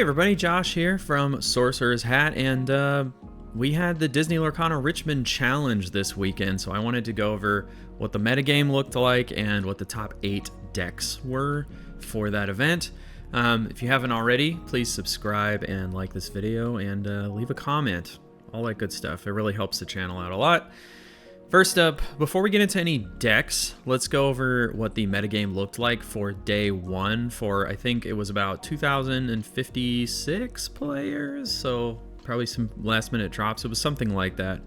everybody, Josh here from Sorcerer's Hat, and we had the Disney Lorcana Richmond Challenge this weekend, so I wanted to go over what the metagame looked like and what the top 8 decks were for that event. If you haven't already, please subscribe and like this video and leave a comment. All that good stuff. It really helps the channel out a lot. First up, before we get into any decks, let's go over what the metagame looked like for day 1 for, I think it was about 2,056 players, so probably some last minute drops. It was something like that.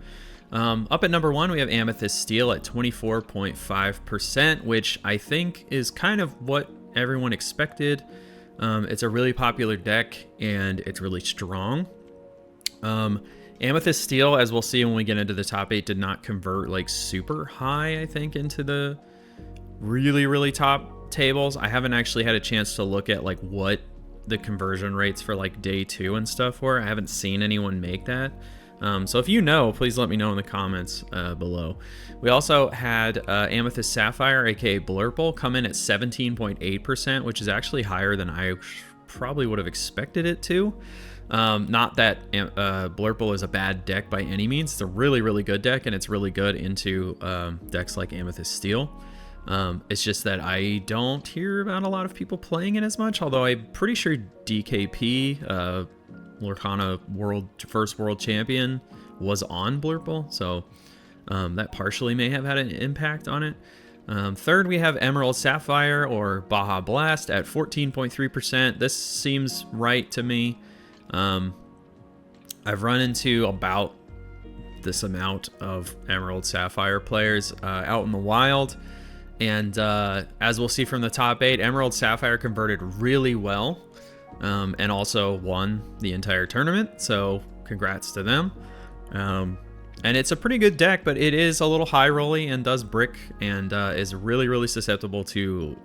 Up at number 1, we have Amethyst Steel at 24.5%, which I think is kind of what everyone expected. It's a really popular deck, and it's really strong. Amethyst Steel, as we'll see when we get into the top 8, did not convert like super high, I think, into the really top tables. I haven't actually had a chance to look at like what the conversion rates for like day 2 and stuff were. I haven't seen anyone make that. So if you know, please let me know in the comments below. We also had Amethyst Sapphire, aka Blurple, come in at 17.8%, which is actually higher than I probably would have expected it to. Not that Blurple is a bad deck by any means. It's a really good deck, and it's really good into decks like Amethyst Steel. It's just that I don't hear about a lot of people playing it as much, although I'm pretty sure DKP, Lorcana first world champion, was on Blurple, so that partially may have had an impact on it. Third, we have Emerald Sapphire, or Baja Blast, at 14.3%. This seems right to me. I've run into about this amount of Emerald Sapphire players out in the wild, and as we'll see from the top 8, Emerald Sapphire converted really well, and also won the entire tournament, so congrats to them. And it's a pretty good deck, but it is a little high rolly and does brick, and is really susceptible to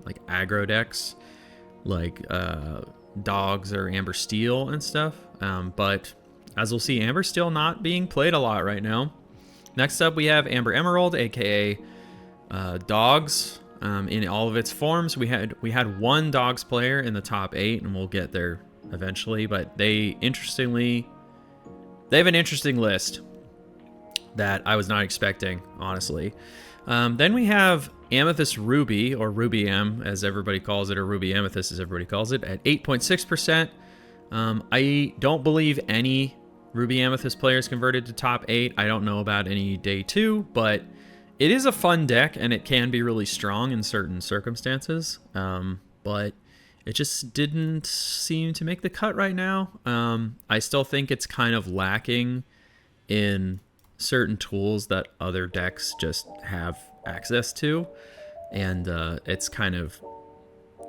like aggro decks like Dogs or Amber Steel and stuff, but as we'll see, Amber Steel not being played a lot right now. Next up, we have Amber Emerald, aka Dogs, in all of its forms. We had one Dogs player in the top 8, and we'll get there eventually, but they have an interesting list that I was not expecting, honestly. Then we have Amethyst Ruby, or Ruby M, as everybody calls it, or Ruby Amethyst, as everybody calls it, at 8.6%. I don't believe any Ruby Amethyst players converted to top 8. I don't know about any day 2, but it is a fun deck, and it can be really strong in certain circumstances. But it just didn't seem to make the cut right now. I still think it's kind of lacking in certain tools that other decks just have access to, and it's kind of,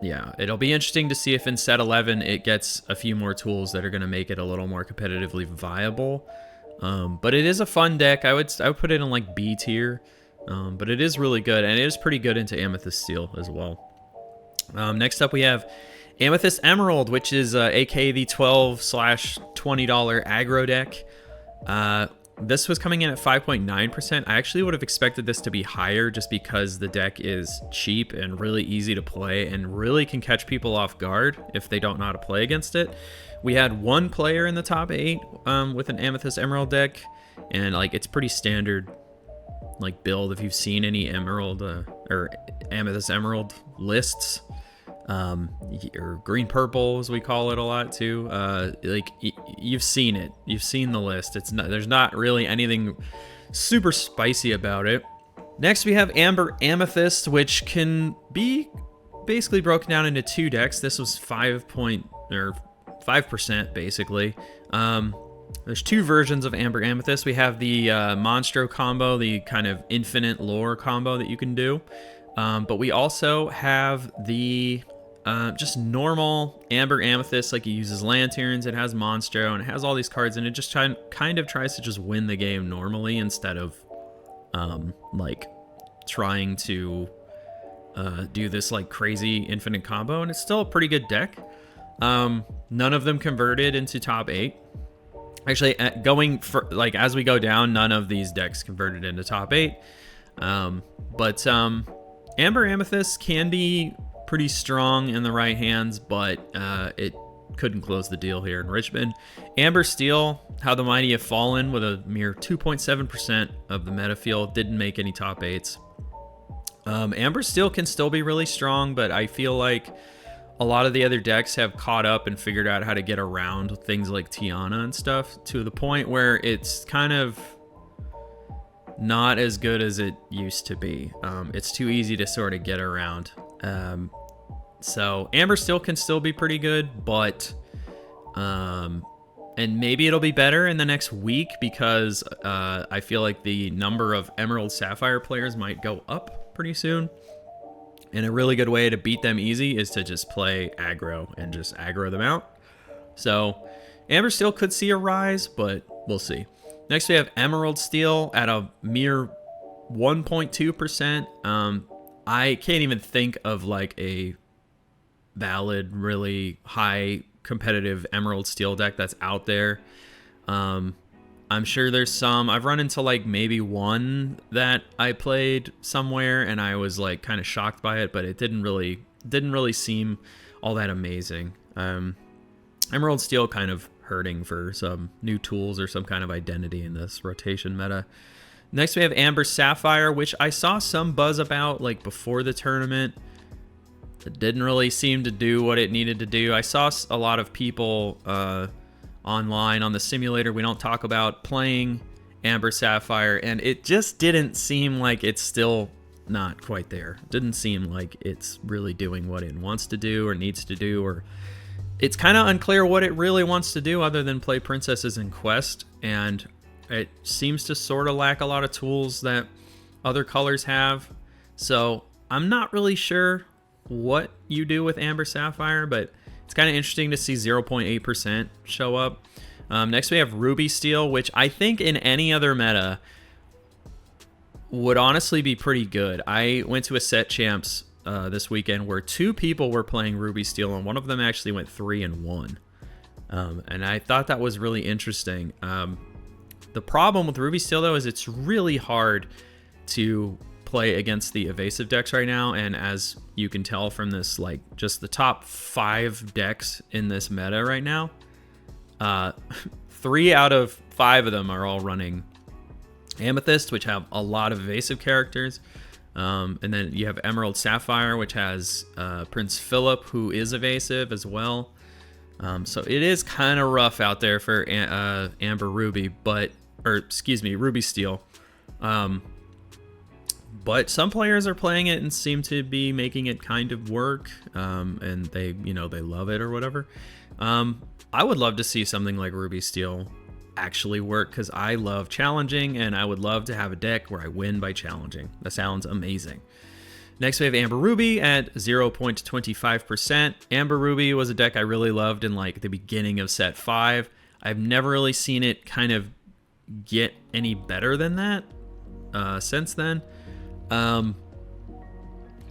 yeah, it'll be interesting to see if in set 11 it gets a few more tools that are going to make it a little more competitively viable. But it is a fun deck. I would put it in like B tier, but it is really good, and it is pretty good into Amethyst Steel as well. Next up, we have Amethyst Emerald, which is aka the $12/$20 aggro deck. This was coming in at 5.9%. I actually would have expected this to be higher, just because the deck is cheap and really easy to play and really can catch people off guard if they don't know how to play against it. We had one player in the top 8 with an Amethyst Emerald deck, and like it's pretty standard like build. If you've seen any Emerald or Amethyst Emerald lists, or green purple as we call it a lot too, like you've seen it, you've seen the list. There's not really anything super spicy about it. Next, we have Amber Amethyst, which can be basically broken down into 2 decks. This was 5% basically. There's 2 versions of Amber Amethyst. We have the Monstro combo, the kind of infinite lore combo that you can do, but we also have the just normal Amber Amethyst. Like, it uses lanterns, it has Monstro, and it has all these cards, and it just kind of tries to just win the game normally, instead of like trying to do this like crazy infinite combo. And it's still a pretty good deck. None of them converted into top 8. Actually, going for like as we go down, none of these decks converted into top 8. But Amber Amethyst can be pretty strong in the right hands, but it couldn't close the deal here in Richmond. Amber Steel, How the Mighty Have Fallen, with a mere 2.7% of the meta field, didn't make any top 8s. Amber Steel can still be really strong, but I feel like a lot of the other decks have caught up and figured out how to get around things like Tiana and stuff to the point where it's kind of not as good as it used to be. It's too easy to sort of get around. So Amber Steel can still be pretty good, but and maybe it'll be better in the next week because I feel like the number of Emerald Sapphire players might go up pretty soon. And a really good way to beat them easy is to just play aggro and just aggro them out. So Amber Steel could see a rise, but we'll see. Next we have Emerald Steel at a mere 1.2%. I can't even think of like a valid, really high competitive Emerald Steel deck that's out there. I'm sure there's some. I've run into like maybe one that I played somewhere and I was like kind of shocked by it, but it didn't really seem all that amazing. Emerald Steel kind of hurting for some new tools or some kind of identity in this rotation meta. Next we have Amber Sapphire, which I saw some buzz about like before the tournament. It didn't really seem to do what it needed to do. I saw a lot of people online on the simulator we don't talk about playing Amber Sapphire, and it just didn't seem like it's still not quite there. It didn't seem like it's really doing what it wants to do or needs to do, or it's kind of unclear what it really wants to do other than play princesses in Quest, and it seems to sort of lack a lot of tools that other colors have. So I'm not really sure what you do with Amber Sapphire, but it's kind of interesting to see 0.8% show up. Next we have Ruby Steel, which I think in any other meta would honestly be pretty good. I went to a set champs this weekend where 2 people were playing Ruby Steel, and one of them actually went 3-1. And I thought that was really interesting. The problem with Ruby Steel, though, is it's really hard to play against the evasive decks right now, and as you can tell from this, like, just the top 5 decks in this meta right now, 3 out of 5 of them are all running Amethyst, which have a lot of evasive characters, and then you have Emerald Sapphire, which has Prince Philip, who is evasive as well. So it is kind of rough out there for Amber Ruby, Ruby Steel. But some players are playing it and seem to be making it kind of work, and they love it or whatever. I would love to see something like Ruby Steel actually work because I love challenging, and I would love to have a deck where I win by challenging. That sounds amazing. Next we have Amber Ruby at 0.25%. Amber Ruby was a deck I really loved in like the beginning of set 5. I've never really seen it kind of get any better than that since then.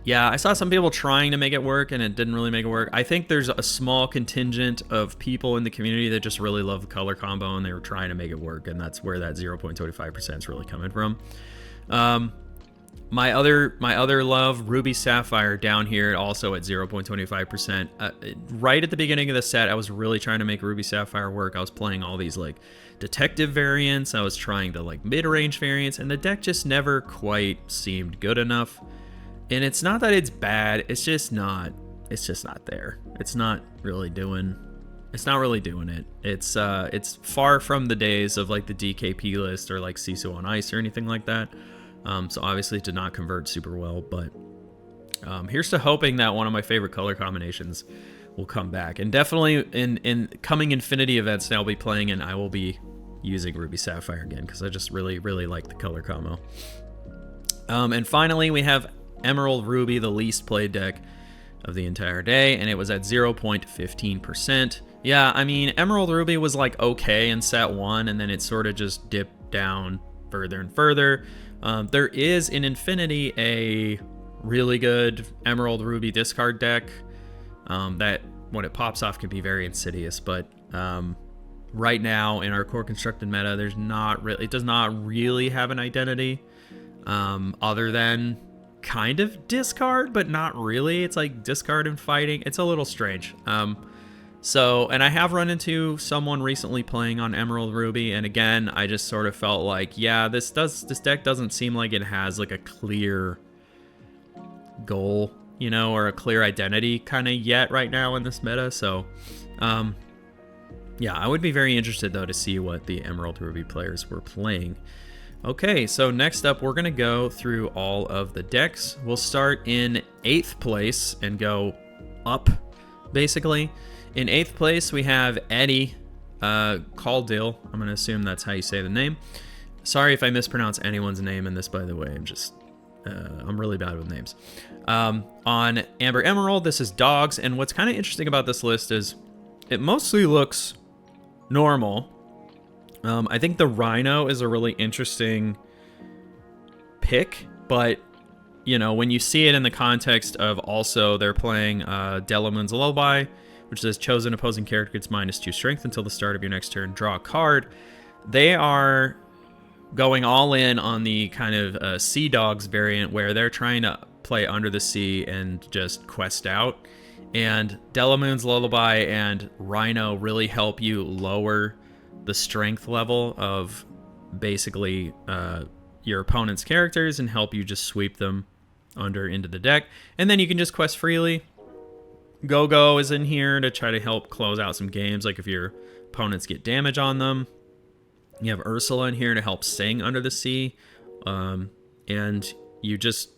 Yeah, I saw some people trying to make it work and it didn't really make it work. I think there's a small contingent of people in the community that just really love the color combo and they were trying to make it work, and that's where that 0.25% is really coming from. My other love, Ruby Sapphire, down here also at 0.25%. Right at the beginning of the set, I was really trying to make Ruby Sapphire work. I was playing all these like detective variants. I was trying to like mid-range variants, and the deck just never quite seemed good enough. And it's not that it's bad, it's just not there. It's not really doing it. It's far from the days of like the DKP list or like Sisu on Ice or anything like that. So obviously it did not convert super well, but here's to hoping that one of my favorite color combinations will come back. And definitely in coming Infinity events, I'll be playing and I will be using Ruby Sapphire again because I just really, really like the color combo. And finally, we have Emerald Ruby, the least played deck of the entire day, and it was at 0.15%. Yeah, I mean, Emerald Ruby was like okay in set 1, and then it sort of just dipped down further and further. There is in Infinity a really good Emerald Ruby discard deck that when it pops off can be very insidious, but right now in our core constructed meta, it does not really have an identity other than kind of discard, but not really. It's like discard and fighting. It's a little strange. So, and I have run into someone recently playing on Emerald Ruby, and again, I just sort of felt like, yeah, this deck doesn't seem like it has like a clear goal, you know, or a clear identity kind of yet right now in this meta. So, yeah, I would be very interested though to see what the Emerald Ruby players were playing. Okay, so next up, we're gonna go through all of the decks. We'll start in 8th place and go up, basically. In 8th place, we have Eddie Caldil. I'm going to assume that's how you say the name. Sorry if I mispronounce anyone's name in this, by the way. I'm really bad with names. On Amber Emerald, this is Dogs. And what's kind of interesting about this list is it mostly looks normal. I think the Rhino is a really interesting pick, but you know, when you see it in the context of also they're playing Delamoon's Lullaby, which says chosen opposing character gets -2 strength until the start of your next turn, draw a card. They are going all in on the kind of Sea Dogs variant where they're trying to play Under the Sea and just quest out. And Delamoon's Lullaby and Rhino really help you lower the strength level of basically your opponent's characters and help you just sweep them into the deck. And then you can just quest freely. Go-Go is in here to try to help close out some games, like if your opponents get damage on them. You have Ursula in here to help sing Under the Sea. And you just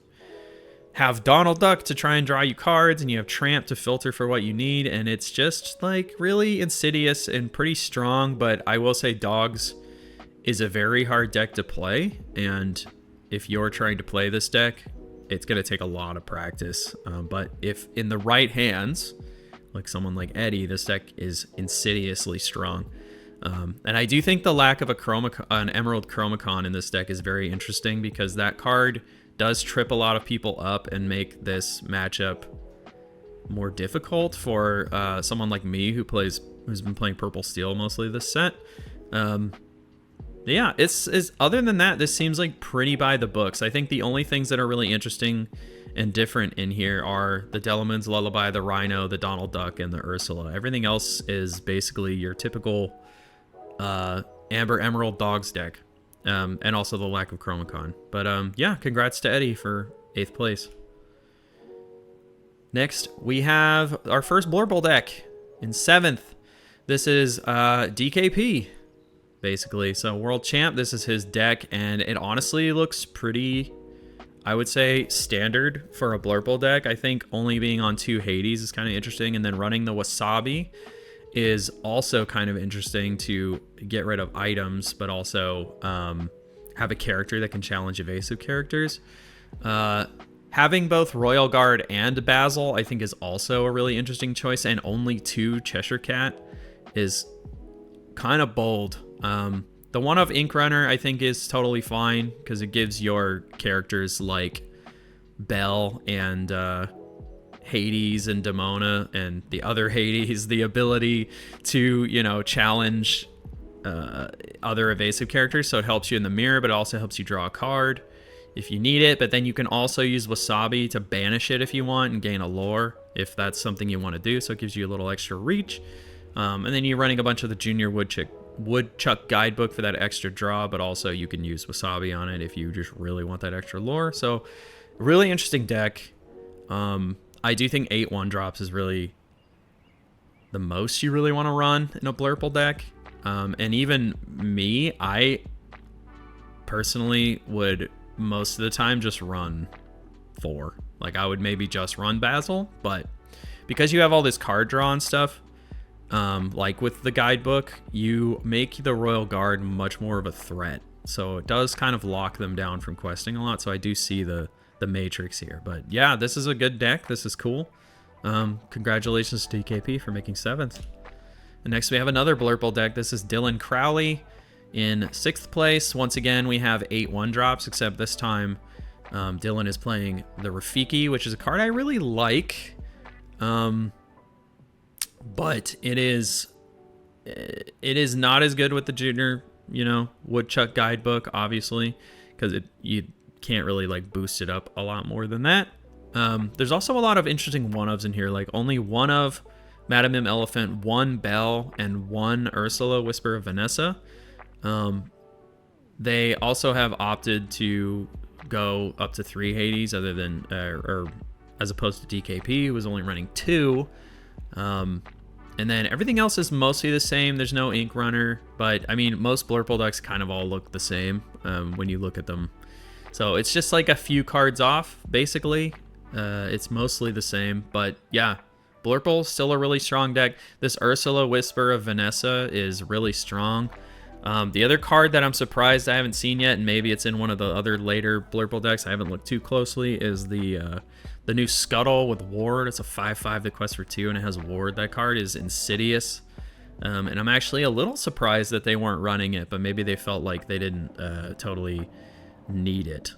have Donald Duck to try and draw you cards, and you have Tramp to filter for what you need, and it's just like really insidious and pretty strong, but I will say Dogs is a very hard deck to play, and if you're trying to play this deck, it's going to take a lot of practice, but if in the right hands, like someone like Eddie, this deck is insidiously strong. And I do think the lack of an Emerald Chromacon in this deck is very interesting because that card does trip a lot of people up and make this matchup more difficult for someone like me who's been playing Purple Steel mostly this set. Yeah, it's other than that, this seems like pretty by the books. I think the only things that are really interesting and different in here are the Delamoon's Lullaby, the Rhino, the Donald Duck, and the Ursula. Everything else is basically your typical Amber Emerald Dogs deck, and also the lack of Chromacon. But yeah, congrats to Eddie for 8th place. Next, we have our first Blurble deck in 7th. This is DKP. Basically, so World Champ, this is his deck, and it honestly looks pretty, I would say, standard for a Blurple deck. I think only being on 2 Hades is kind of interesting, and then running the Wasabi is also kind of interesting to get rid of items, but also have a character that can challenge evasive characters. Having both Royal Guard and Basil, I think, is also a really interesting choice, and only 2 Cheshire Cat is kind of bold. The one of Ink Runner, I think, is totally fine because it gives your characters like Belle and Hades and Demona and the other Hades the ability to, you know, challenge other evasive characters. So it helps you in the mirror, but it also helps you draw a card if you need it. But then you can also use Wasabi to banish it if you want and gain a lore if that's something you want to do. So it gives you a little extra reach. And then you're running a bunch of the Junior Woodchuck guidebook for that extra draw, but also you can use Wasabi on it if you just really want that extra lore. So really interesting deck. I do think 8 1-drops is really the most you really want to run in a Blurple deck. And even me, I personally would most of the time just run 4. Like I would maybe just run Basil, but because you have all this card draw and stuff, like with the guidebook, you make the Royal Guard much more of a threat. So it does kind of lock them down from questing a lot. So I do see the matrix here. But yeah, this is a good deck. This is cool. Congratulations to DKP for making 7th. And next we have another Blurple deck. This is Dylan Crowley in 6th place. Once again, we have 8 1-drops, except this time Dylan is playing the Rafiki, which is a card I really like. But it is not as good with the Junior, you know, Woodchuck guidebook, obviously, because you can't really like boost it up a lot more than that. There's also a lot of interesting one-ofs in here, like only one of Madame Elephant, 1 Belle, and 1 Ursula, Whisper of Vanessa. They also have opted to go up to 3 Hades, other than or as opposed to DKP, who was only running 2. And then everything else is mostly the same. There's no Ink Runner, but I mean, most Blurple decks kind of all look the same when you look at them. So it's just like a few cards off, basically. It's mostly the same, but yeah, Blurple still a really strong deck. This Ursula Whisper of Vanessa is really strong. The other card that I'm surprised I haven't seen yet, and maybe it's in one of the other later Blurple decks, I haven't looked too closely, is the new Scuttle with Ward. It's a 5/5 that quests for 2, and it has Ward. That card is Insidious. And I'm actually a little surprised that they weren't running it, but maybe they felt like they didn't totally need it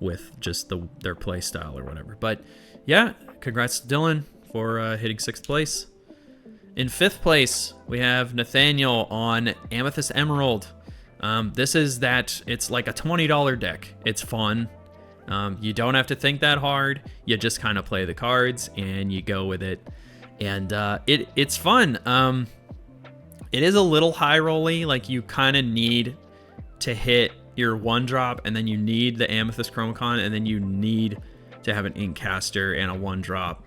with just their play style or whatever. But yeah, congrats to Dylan for hitting 6th place. In 5th place, we have Nathaniel on Amethyst Emerald. This is it's like a $20 deck. It's fun. You don't have to think that hard. You just kind of play the cards and you go with it. And it's fun. It is a little high rolly. Like, you kind of need to hit your 1-drop, and then you need the Amethyst Chromacon, and then you need to have an Inkcaster and a 1-drop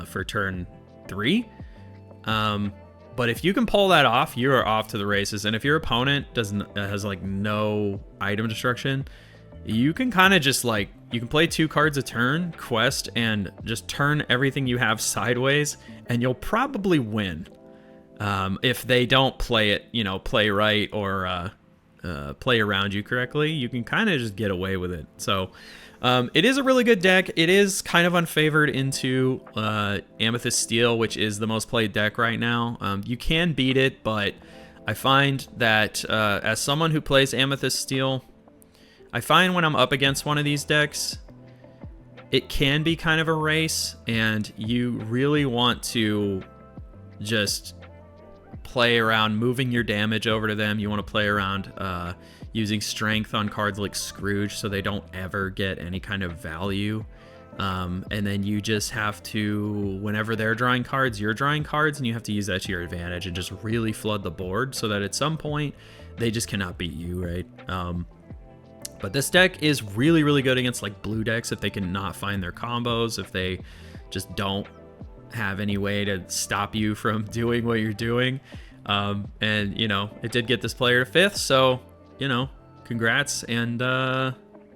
for turn 3. But if you can pull that off, you are off to the races. And if your opponent has like no item destruction, you can kind of just like, you can play 2 cards a turn, quest, and just turn everything you have sideways, and you'll probably win. If they don't play it, play right, or play around you correctly, you can kind of just get away with it. So it is a really good deck. It is kind of unfavored into Amethyst Steel, which is the most played deck right now. You can beat it, but I find that as someone who plays Amethyst Steel, I find when I'm up against one of these decks, it can be kind of a race, and you really want to just play around moving your damage over to them. You want to play around using strength on cards like Scrooge so they don't ever get any kind of value. And then you just have to, whenever they're drawing cards, you're drawing cards, and you have to use that to your advantage and just really flood the board so that at some point they just cannot beat you, right? But this deck is really, really good against like blue decks if they cannot find their combos, if they just don't have any way to stop you from doing what you're doing. And it did get this player to 5th, so congrats. And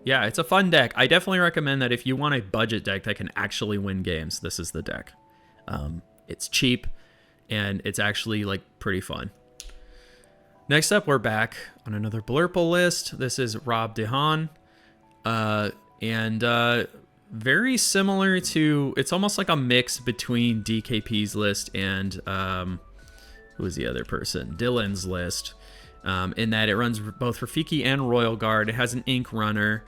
yeah, it's a fun deck. I definitely recommend that if you want a budget deck that can actually win games, this is the deck. It's cheap, and it's actually like pretty fun. Next up, we're back on another Blurple list. This is Rob DeHaan, and very similar to, it's almost like a mix between DKP's list and who was the other person? Dylan's list, in that it runs both Rafiki and Royal Guard. It has an Ink Runner,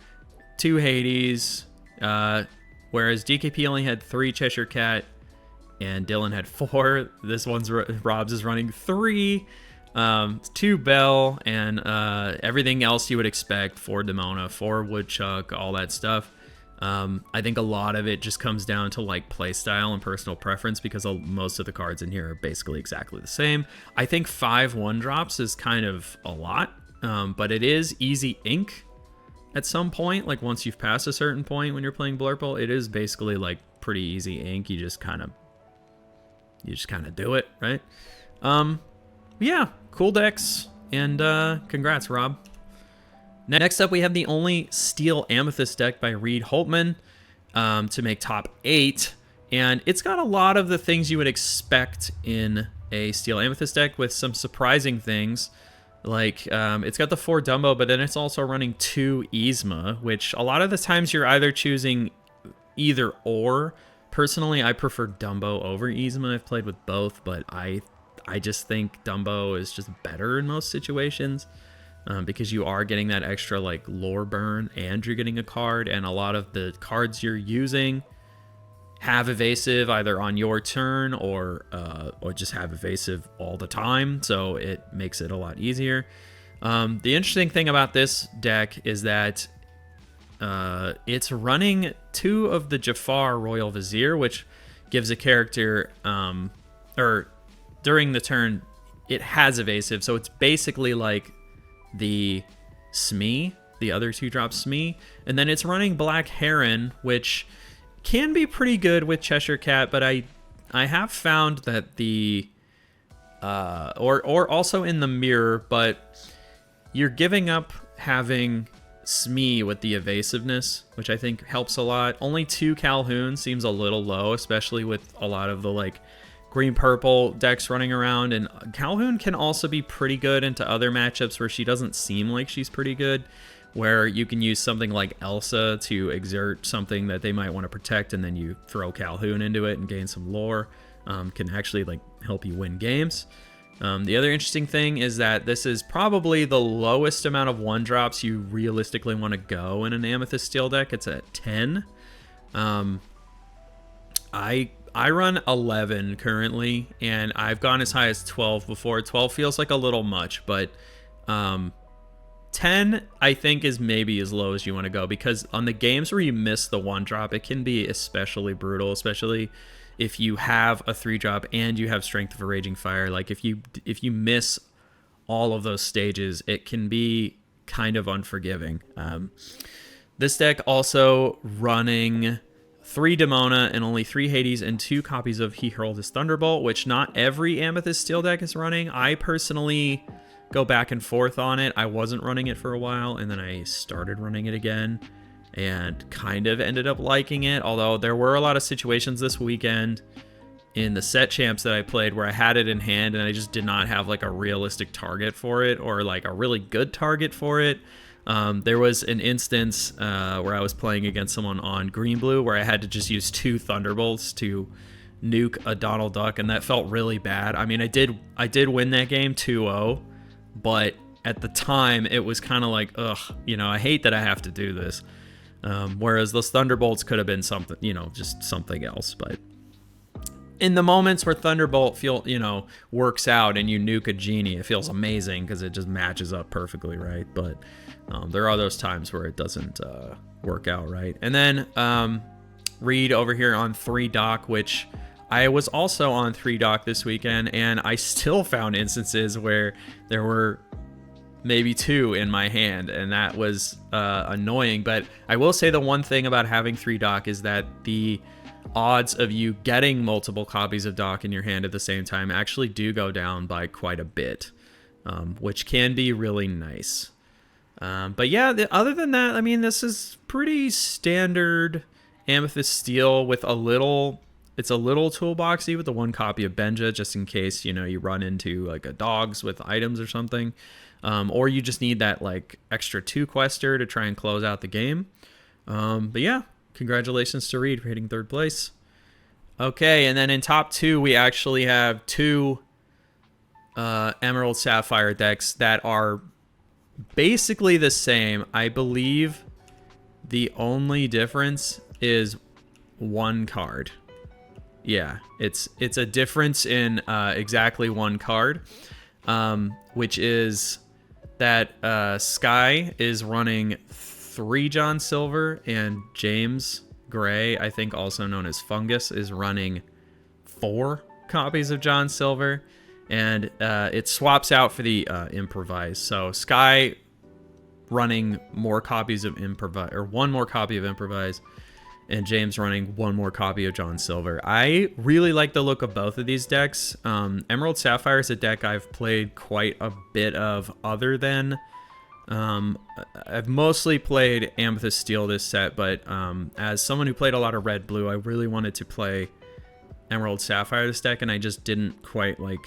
2 Hades, whereas DKP only had 3 Cheshire Cat, and Dylan had 4. This one's Rob's is running 3. 2 Bell, and everything else you would expect, 4 Demona, 4 Woodchuck, all that stuff. I think a lot of it just comes down to like playstyle and personal preference, because most of the cards in here are basically exactly the same. I think 5 1-drops is kind of a lot, but it is easy ink at some point. Like, once you've passed a certain point when you're playing Blurple, it is basically like pretty easy ink. You just kind of do it, right? Yeah, cool decks, and congrats, Rob. Next up, we have the only Steel Amethyst deck by Reed Holtman to make top 8, and it's got a lot of the things you would expect in a Steel Amethyst deck, with some surprising things. Like, it's got the 4 Dumbo, but then it's also running 2 Yzma, which a lot of the times you're either choosing either or. Personally, I prefer Dumbo over Yzma. I've played with both, but I just think Dumbo is just better in most situations, because you are getting that extra like lore burn, and you're getting a card, and a lot of the cards you're using have evasive either on your turn or just have evasive all the time, so it makes it a lot easier. The interesting thing about this deck is that it's running 2 of the Jafar Royal Vizier, which gives a character, or during the turn, it has evasive. So it's basically like the Smee, the other 2-drop Smee. And then it's running Black Heron, which can be pretty good with Cheshire Cat, but I have found that the, or also in the mirror, but you're giving up having Smee with the evasiveness, which I think helps a lot. Only 2 Calhoun seems a little low, especially with a lot of the like green-purple decks running around. And Calhoun can also be pretty good into other matchups where she doesn't seem like she's pretty good, where you can use something like Elsa to exert something that they might want to protect, and then you throw Calhoun into it and gain some lore. Can actually like help you win games. The other interesting thing is that this is probably the lowest amount of 1-drops you realistically want to go in an Amethyst Steel deck. It's at 10. I run 11 currently, and I've gone as high as 12 before. 12 feels like a little much, but 10 I think is maybe as low as you want to go, because on the games where you miss the 1-drop, it can be especially brutal, especially if you have a 3-drop and you have Strength of a Raging Fire. Like if you miss all of those stages, it can be kind of unforgiving. This deck also running 3 Demona and only 3 Hades and 2 copies of He Hurled His Thunderbolt, which not every Amethyst Steel deck is running. I personally go back and forth on it. I wasn't running it for a while, and then I started running it again and kind of ended up liking it, although there were a lot of situations this weekend in the set champs that I played where I had it in hand and I just did not have like a realistic target for it, or like a really good target for it. There was an instance where I was playing against someone on green blue where I had to just use 2 Thunderbolts to nuke a Donald Duck, and that felt really bad. I mean, I did win that game 2-0, but at the time it was kind of like, ugh, you know, I hate that I have to do this. Whereas those Thunderbolts could have been something, you know, just something else. But in the moments where Thunderbolt works out and you nuke a genie, it feels amazing because it just matches up perfectly, right? But there are those times where it doesn't work out right. And then Reed over here on 3 Dock, which I was also on 3 Dock this weekend, and I still found instances where there were maybe 2 in my hand, and that was annoying. But I will say the one thing about having 3 Dock is that the odds of you getting multiple copies of Dock in your hand at the same time actually do go down by quite a bit, which can be really nice. But yeah, other than that, I mean, this is pretty standard Amethyst Steel with it's a little toolboxy with the 1 copy of Benja, just in case, you know, you run into like a dogs with items or something. Or you just need that like extra 2 quester to try and close out the game. But yeah, congratulations to Reed for hitting 3rd place. Okay, and then in top 2, we actually have 2 Emerald Sapphire decks that are basically the same. I believe the only difference is 1 card. Yeah, it's a difference in exactly 1 card, which is that Sky is running 3 John Silver, and James Gray, I think also known as Fungus, is running 4 copies of John Silver, and it swaps out for the Improvise. So Sky running more copies of Improvise, or 1 more copy of Improvise, and James running 1 more copy of John Silver. I really like the look of both of these decks. Emerald Sapphire is a deck I've played quite a bit of, other than I've mostly played Amethyst Steel this set, but as someone who played a lot of red blue, I really wanted to play Emerald Sapphire this deck, and I just didn't quite like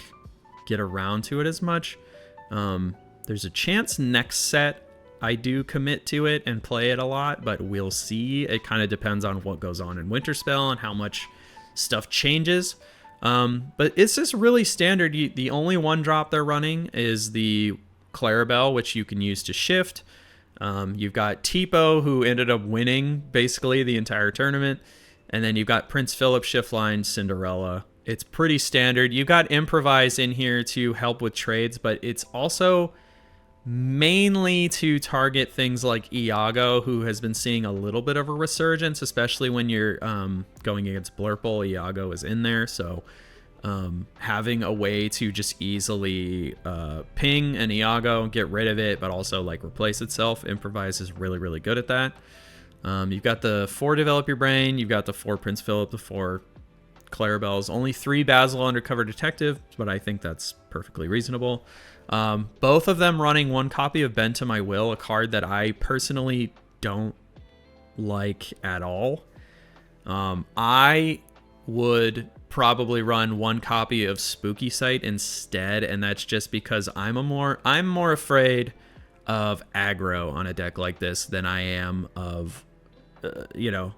get around to it as much. There's a chance next set I do commit to it and play it a lot, but we'll see. It kind of depends on what goes on in Winterspell and how much stuff changes. But it's just really standard. The only 1-drop they're running is the Clarabelle, which you can use to shift. You've got Tipo, who ended up winning basically the entire tournament. And then you've got Prince Philip, Shiftline, Cinderella. It's pretty standard. You've got Improvise in here to help with trades, but it's also mainly to target things like Iago, who has been seeing a little bit of a resurgence, especially when you're going against Blurple. Iago is in there, so having a way to just easily ping an Iago, get rid of it, but also like replace itself. Improvise is really, really good at that. You've got the 4 Develop Your Brain, you've got the 4 Prince Philip, the 4 Clarabelle's, only 3 Basil Undercover Detective, but I think that's perfectly reasonable. Both of them running 1 copy of Bend to My Will, a card that I personally don't like at all. I would probably run 1 copy of Spooky Sight instead, and that's just because I'm more afraid of aggro on a deck like this than I am of, you know,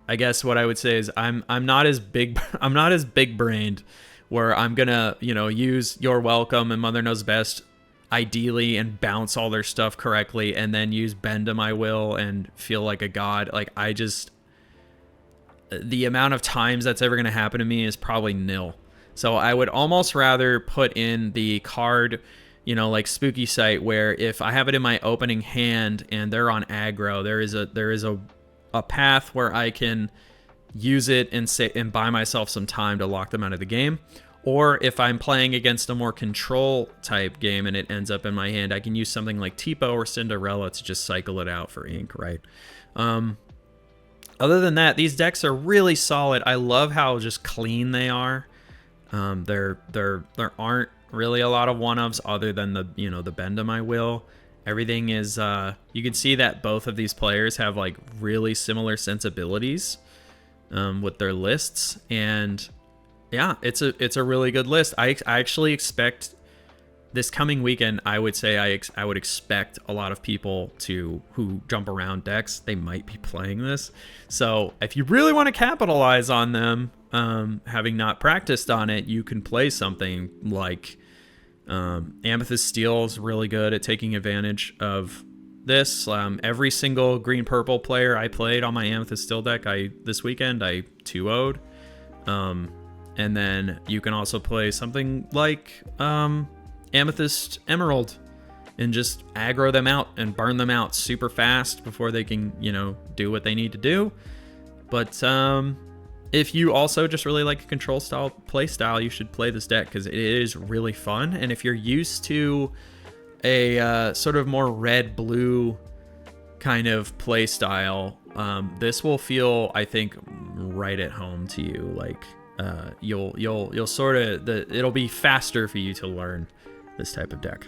I guess what I would say is I'm not as big brained where I'm gonna, you know, use You're Welcome and Mother Knows Best ideally and bounce all their stuff correctly and then use Bend to My Will and feel like a god. Like, I just, the amount of times that's ever gonna happen to me is probably nil. So I would almost rather put in the card, you know, like Spooky Sight, where if I have it in my opening hand and they're on aggro, there is a path where I can use it and buy myself some time to lock them out of the game. Or if I'm playing against a more control type game and it ends up in my hand, I can use something like Tipo or Cinderella to just cycle it out for ink, right? Other than that, these decks are really solid. I love how just clean they are. There aren't really a lot of one-ofs other than the, you know, the Bend to My Will. Everything is, you can see that both of these players have like really similar sensibilities with their lists, and yeah, it's a really good list. I actually expect this coming weekend, I would say I would expect a lot of people who jump around decks, they might be playing this. So if you really want to capitalize on them, having not practiced on it, you can play something like Amethyst Steel is really good at taking advantage of this. Every single green-purple player I played on my Amethyst Steel deck, this weekend I 2-0'd. And then you can also play something like Amethyst Emerald and just aggro them out and burn them out super fast before they can, you know, do what they need to do. But if you also just really like a control style play style, you should play this deck because it is really fun. And if you're used to a sort of more red-blue kind of play style, this will feel, I think, right at home to you. Like you'll sort of, it'll be faster for you to learn this type of deck.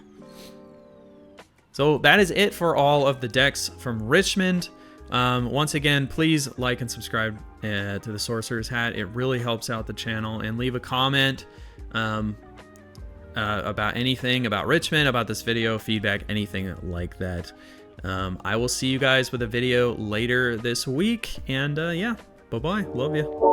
So that is it for all of the decks from Richmond. Once again, please like and subscribe to the Sorcerer's Hat. It really helps out the channel, and leave a comment about anything about Richmond, about this video, feedback, anything like that. I will see you guys with a video later this week, and yeah, bye-bye. Love you.